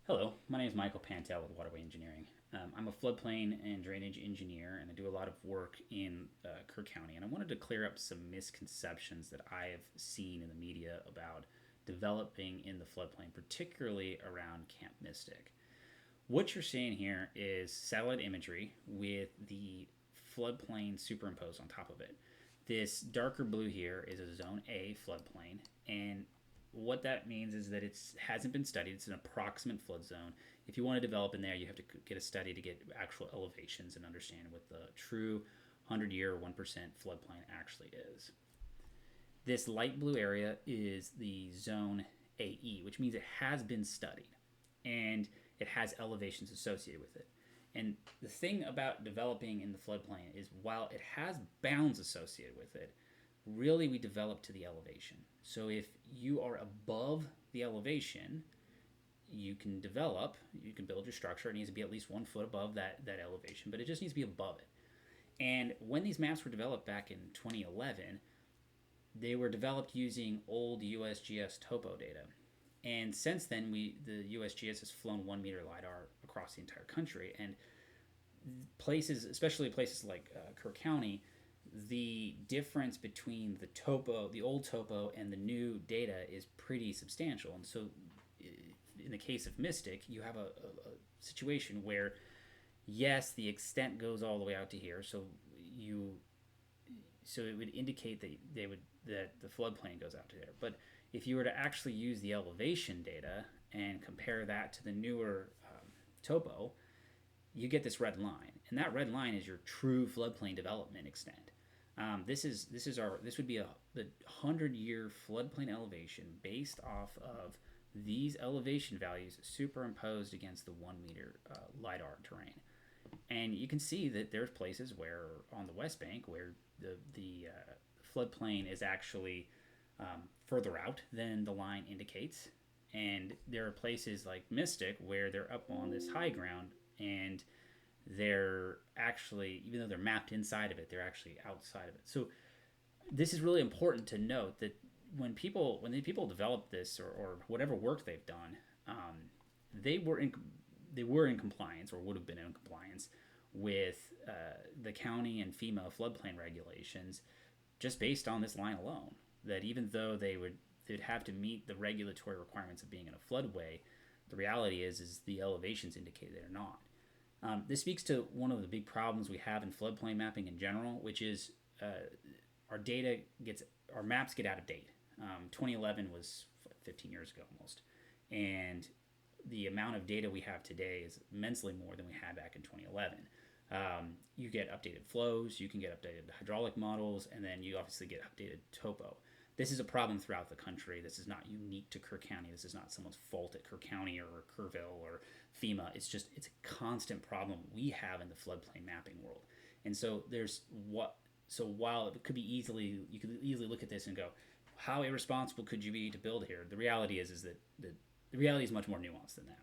Hello, my name is Michael Pantel with Waterway Engineering. I'm a floodplain and drainage engineer, and I do a lot of work in Kerr County. And I wanted to clear up some misconceptions that I have seen in the media about developing in the floodplain, particularly around Camp Mystic. What you're seeing here is satellite imagery with the floodplain superimposed on top of it. This darker blue here is a Zone A floodplain, and what that means is that it hasn't been studied. It's an approximate flood zone. If you want to develop in there, you have to get a study to get actual elevations and understand what the true 100-year 1% floodplain actually is. This light blue area is the Zone AE, which means it has been studied and it has elevations associated with it. And the thing about developing in the floodplain is while it has bounds associated with it, really we develop to the elevation. So if you are above the elevation, you can develop, you can build your structure. It needs to be at least 1 foot above that elevation, but it just needs to be above it. And when these maps were developed back in 2011, they were developed using old USGS topo data. And since then, the USGS has flown 1 meter LiDAR across the entire country. And places, especially places like Kerr County, the difference between the topo, the old topo, and the new data is pretty substantial. And so, in the case of Mystic, you have a situation where, yes, the extent goes all the way out to here. So it would indicate that the floodplain goes out to there. But if you were to actually use the elevation data and compare that to the newer topo, you get this red line, and that red line is your true floodplain development extent. This would be the 100-year floodplain elevation based off of these elevation values superimposed against the 1 meter LiDAR terrain. And you can see that there's places where on the West Bank where the floodplain is actually further out than the line indicates, and there are places like Mystic where they're up on this high ground and they're actually, even though they're mapped inside of it, they're actually outside of it. So this is really important to note that when people develop this or whatever work they've done, they were in compliance or would have been in compliance with the county and FEMA floodplain regulations just based on this line alone. That even though they'd have to meet the regulatory requirements of being in a floodway, the reality is the elevations indicate they're not. This speaks to one of the big problems we have in floodplain mapping in general, which is our maps get out of date. 2011 was 15 years ago almost, and the amount of data we have today is immensely more than we had back in 2011. You get updated flows, you can get updated hydraulic models, and then you obviously get updated topo. This is a problem throughout the country. This is not unique to Kerr County. This is not someone's fault at Kerr County or Kerrville or FEMA. It's a constant problem we have in the floodplain mapping world. And so while it could be you could easily look at this and go, how irresponsible could you be to build here? The reality is that the reality is much more nuanced than that.